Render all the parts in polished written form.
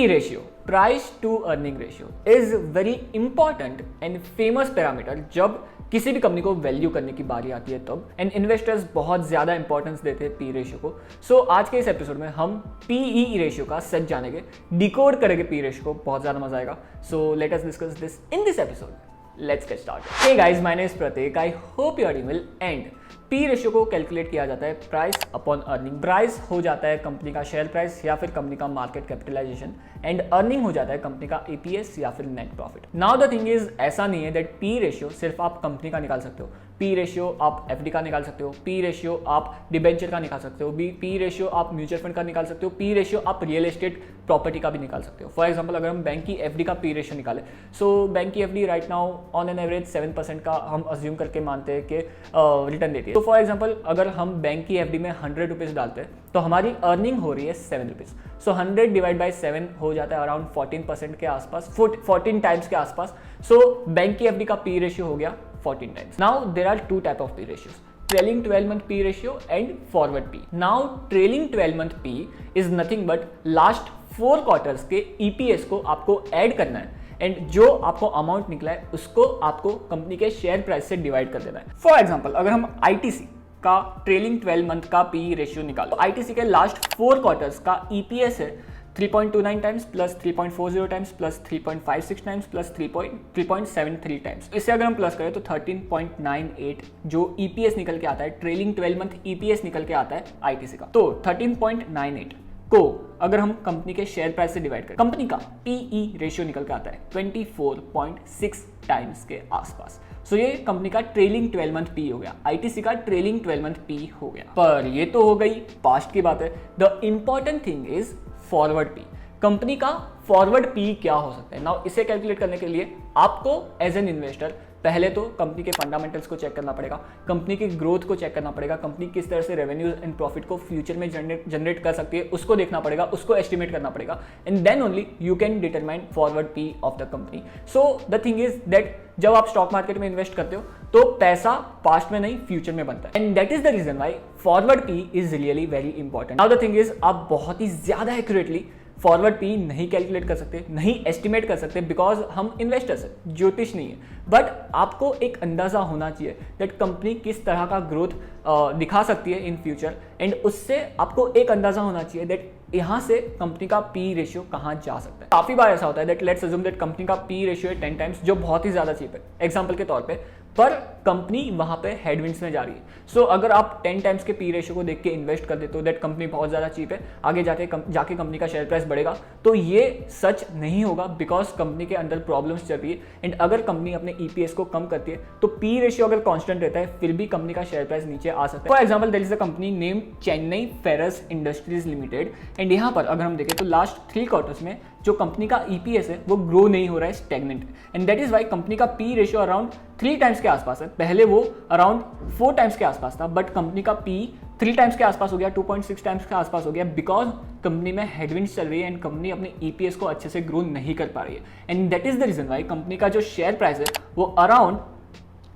P ratio, price to earning ratio, is very important and famous parameter जब किसी भी company को value करने की बारी आती है तब, एंड इन्वेस्टर्स बहुत ज़्यादा इंपॉर्टेंस देते हैं पी रेशियो को। सो आज के इस एपिसोड में हम पीई रेशियो का सच जानेंगे, डिकोड करेंगे पी रेशियो को, बहुत ज़्यादा मजा आएगा। So let us discuss this in this episode. Let's get start. Hey guys, my name is Prateek, I hope you are doing well. And P ratio को कैलकुलेट किया जाता है प्राइस अपॉन अर्निंग। प्राइस हो जाता है कंपनी का share price या फिर कंपनी का मार्केट कैपिटलाइजेशन, एंड अर्निंग हो जाता है कंपनी का ईपीएस या फिर net profit. Now the thing is, ऐसा नहीं है दैट पी रेशियो सिर्फ आप कंपनी का निकाल सकते हो, पी रेशियो आप एफडी का निकाल सकते हो, पी रेशियो आप डिबेंचर का निकाल सकते हो, पी रेशियो आप म्यूचुअल फंड का निकाल सकते हो, पी रेशियो आप रियल एस्टेट प्रॉपर्टी का भी निकाल सकते हो। फॉर एग्जाम्पल, अगर हम बैंक की एफडी का पी रेशियो निकालें, सो बैंक की FD right now on an average 7% का हम अज्यूम करके मानते हैं कि रिटर्न देती है। तो फॉर एग्जाम्पल, अगर हम बैंक की एफडी में 100 रुपीज़ डालते हैं तो हमारी अर्निंग हो रही है 7 रुपीज़। सो 100 डिवाइड बाई 7 हो जाता है अराउंड 14% के आसपास, 14 टाइम्स के आसपास। सो बैंक की एफडी का पी रेशियो हो गया 14 times. Now there are two type of P ratios, trailing 12 month P ratio and forward P. Now trailing 12 month P is nothing but last 4 quarters के EPS को आपको add करना है, and जो आपको अमाउंट निकला है उसको आपको कंपनी के शेयर प्राइस से डिवाइड कर देना है। फॉर एग्जाम्पल, अगर हम ITC का ट्रेलिंग 12 मंथ का पी रेशियो निकालो, ITC के लास्ट 4 क्वार्टर्स का EPS है 3.29 times plus 3.40 times plus 3.56 times plus 3.73 times. इससे अगर हम प्लस करें तो 13.98 जो EPS निकल के आता है, ट्रेलिंग 12 मंथ EPS निकल के आता है ITC का। तो 13.98 को अगर हम कंपनी के शेयर प्राइस से डिवाइड करें, कंपनी का पीई रेशियो निकल के आता है 24.6 टाइम्स के आसपास। सो ये कंपनी का ट्रेलिंग 12 मंथ पी हो गया, आईटीसी का ट्रेलिंग 12 मंथ पी हो गया। पर ये तो हो गई पास्ट की बात है। The important thing is forward P. Company का फॉरवर्ड पी क्या हो सकता है? नाउ इसे कैलकुलेट करने के लिए आपको एज एन इन्वेस्टर पहले तो कंपनी के फंडामेंटल्स को चेक करना पड़ेगा, कंपनी की ग्रोथ को चेक करना पड़ेगा, कंपनी किस तरह से रेवेन्यूज एंड प्रॉफिट को फ्यूचर में जनरेट कर सकती है उसको देखना पड़ेगा, उसको एस्टिमेट करना पड़ेगा, and then only you can determine forward P of the company. So the thing is that जब आप स्टॉक मार्केट में इन्वेस्ट करते हो तो पैसा पास्ट में नहीं फ्यूचर में बनता है, and that is the reason why forward P is really very important. Now the thing is, आप बहुत ही ज्यादा एक्यूरेटली फॉरवर्ड पी नहीं कैलकुलेट कर सकते, नहीं एस्टिमेट कर सकते, बिकॉज हम इन्वेस्टर्स हैं, ज्योतिष नहीं है। बट आपको एक अंदाजा होना चाहिए दैट कंपनी किस तरह का ग्रोथ दिखा सकती है इन फ्यूचर, एंड उससे आपको एक अंदाजा होना चाहिए दैट यहाँ से कंपनी का पी रेशियो कहाँ जा सकता है। काफी बार ऐसा होता है that let's assume that company का पी रेशियो है 10 टाइम्स, जो बहुत ही ज्यादा चीप है एग्जाम्पल के तौर पे, पर कंपनी वहां पे हेडविंड्स में जा रही है। सो अगर आप 10 टाइम्स के पी रेशियो को देख के इन्वेस्ट कर देते हो दैट कंपनी बहुत ज्यादा चीप है, आगे जाके कंपनी का शेयर प्राइस बढ़ेगा, तो ये सच नहीं होगा, बिकॉज कंपनी के अंदर प्रॉब्लम्स चल रही है, एंड अगर कंपनी अपने ईपीएस को कम करती है तो पी रेशियो अगर कांस्टेंट रहता है फिर भी कंपनी का शेयर प्राइस नीचे आ सकता है। For example, there is a company name Chennai ferrous industries limited, and यहाँ पर अगर हम देखें तो लास्ट 3 क्वार्टर्स में जो कंपनी का ईपीएस है वो ग्रो नहीं हो रहा है, stagnant, and that is why company का पी रेशियो अराउंड 3 टाइम्स के आसपास है। पहले वो अराउंड 4 टाइम्स के आसपास था, बट कंपनी का पी 3 टाइम्स के आसपास हो गया, 2.6 टाइम्स के आसपास हो गया, बिकॉज कंपनी में हेडविंड्स चल रही है एंड कंपनी अपने ईपीएस को अच्छे से ग्रो नहीं कर पा रही है, and that is the reason why company का जो शेयर प्राइस है वो अराउंड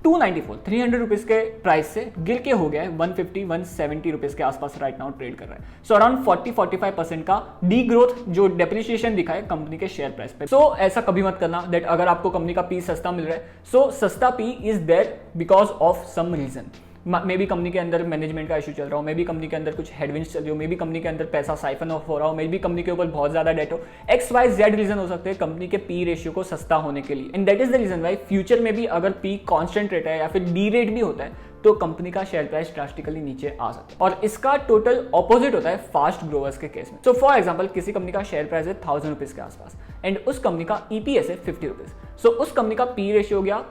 300 रुपीज के प्राइस से गिर के हो गया है 170 रुपीज के आसपास राइट नाउ ट्रेड कर रहा है। सो अराउंड 40-45% का डी ग्रोथ जो डेप्रिसिएशन दिखा है कंपनी के शेयर प्राइस पे। सो ऐसा कभी मत करना दैट अगर आपको कंपनी का पी सस्ता मिल रहा है, सो सस्ता P is there because of some reason. May be company के अंदर मैनेजमेंट का इशू चल रहा हो, मे बी कंपनी के अंदर कुछ हेडविंड्स चल रही हो, मे बी कंपनी के अंदर पैसा साइफन ऑफ हो रहा हो, मे बी कंपनी के ऊपर बहुत ज्यादा डेट हो, XYZ रीजन हो सकते हैं कंपनी के पी रेशियो को सस्ता होने के लिए, and that is the reason why future में भी अगर पी कांस्टेंट रहता है या फिर डी रेट भी होता है तो कंपनी का शेयर प्राइस ड्रास्टिकली नीचे आ सकता है। और इसका टोटल ऑपोजिट होता है फास्ट ग्रोवर्स के केस में। सो फॉर एग्जांपल, किसी कंपनी का शेयर प्राइस है 1000 रुपीज के आसपास, एंड उस कंपनी का ईपीएस है 50 रुपीज। सो उस कंपनी का पी रेशियो हो गया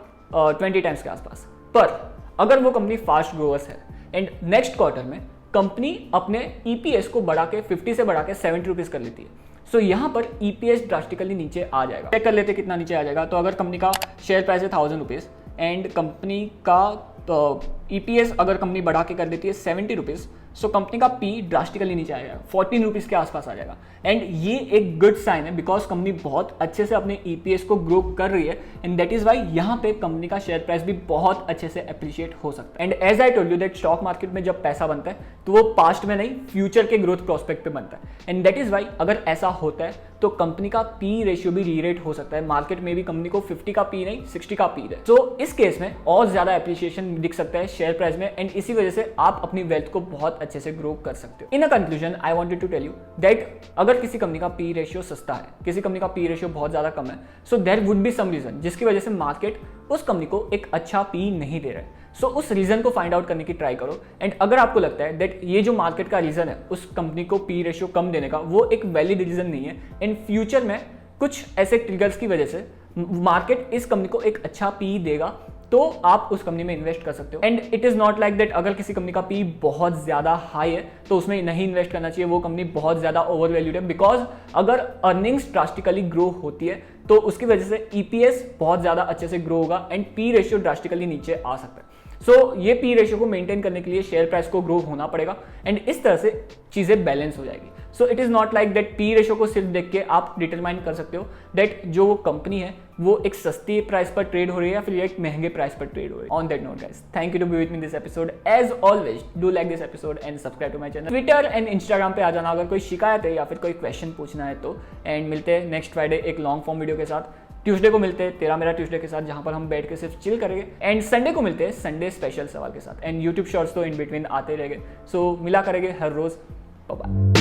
20 टाइम्स के आसपास। पर अगर वो कंपनी फास्ट ग्रोवर्स है एंड नेक्स्ट क्वार्टर में कंपनी अपने ईपीएस को बढ़ा के 50 से बढ़ा के 70 रुपीज कर लेती है, सो यहाँ पर ईपीएस ड्रास्टिकली नीचे आ जाएगा। चेक कर लेते कितना नीचे आ जाएगा। तो अगर कंपनी का शेयर प्राइस है 1000 रुपीज एंड कंपनी का ईपीएस अगर कंपनी बढ़ा के कर देती है 70 रुपीज, सो कंपनी का पी ड्रास्टिकली नीचे आ जाएगा, 14 रुपीज के आसपास आ जाएगा, एंड ये एक गुड साइन है बिकॉज कंपनी बहुत अच्छे से अपने ईपीएस को ग्रो कर रही है, एंड दैट इज वाई यहाँ पे कंपनी का शेयर प्राइस भी बहुत अच्छे से अप्रिशिएट हो सकता है। And as I told you that stock market में जब पैसा बनता है तो वो पास्ट में नहीं फ्यूचर के ग्रोथ प्रोस्पेक्ट पे बनता है। एंड दैट इज वाई अगर ऐसा होता है तो कंपनी का पी रेशियो भी रीरेट हो सकता है। मार्केट में भी कंपनी को 50 का पी नहीं 60 का पी है। तो इस केस में और ज्यादा एप्रिसिएशन दिख सकता है शेयर प्राइस में, एंड इसी वजह से आप अपनी वेल्थ को बहुत अच्छे से ग्रो कर सकते हो। In a conclusion I wanted to tell you that अगर किसी कंपनी का पी रेशियो सस्ता है, किसी कंपनी का पी रेशियो बहुत ज्यादा कम है, so there would be some reason जिसकी वजह से मार्केट उस कंपनी को एक अच्छा पी नहीं दे रहा है। सो उस रीजन को फाइंड आउट करने की ट्राई करो। एंड अगर आपको लगता है दैट ये जो मार्केट का रीजन है उस कंपनी को पी रेशियो कम देने का, वो एक वैलिड रीजन नहीं है, इन फ्यूचर में कुछ ऐसे ट्रिगर्स की वजह से मार्केट इस कंपनी को एक अच्छा पी देगा, तो आप उस कंपनी में इन्वेस्ट कर सकते हो। And it is not like that अगर किसी कंपनी का पी बहुत ज्यादा हाई है तो उसमें नहीं इन्वेस्ट करना चाहिए, वो कंपनी बहुत ज्यादा ओवर वैल्यूड है। बिकॉज अगर अर्निंग्स ड्रास्टिकली ग्रो होती है तो उसकी वजह से ईपीएस बहुत ज्यादा अच्छे से ग्रो होगा एंड पी रेशियो ड्रास्टिकली नीचे आ सकता है। सो ये पी रेशियो को मेंटेन करने के लिए शेयर प्राइस को ग्रो होना पड़ेगा एंड इस तरह से चीजें बैलेंस हो जाएगी। So it is not like that P ratio को सिर्फ देख के आप डिटरमाइन कर सकते हो दैट जो वो कंपनी है वो एक सस्ती प्राइस पर ट्रेड हो रही है या फिर एक महंगे प्राइस पर ट्रेड हो रही है। On that note guys, thank you to be with me this episode. As always do like this episode and subscribe to my channel. Twitter and Instagram पे आ जाना अगर कोई शिकायत है या फिर कोई क्वेश्चन पूछना है तो। एंड मिलते हैं नेक्स्ट फ्राइडे एक लॉन्ग फॉर्म वीडियो के साथ। ट्यूसडे को मिलते हैं तेरा मेरा ट्यूसडे के साथ, जहां पर हम बैठ के सिर्फ चिल करेंगे। एंड संडे को मिलते हैं संडे स्पेशल सवाल के साथ। एंड यूट्यूब शॉर्ट्स तो इन बिटवीन आते रहेंगे। सो मिला करेंगे हर रोज। Bye bye.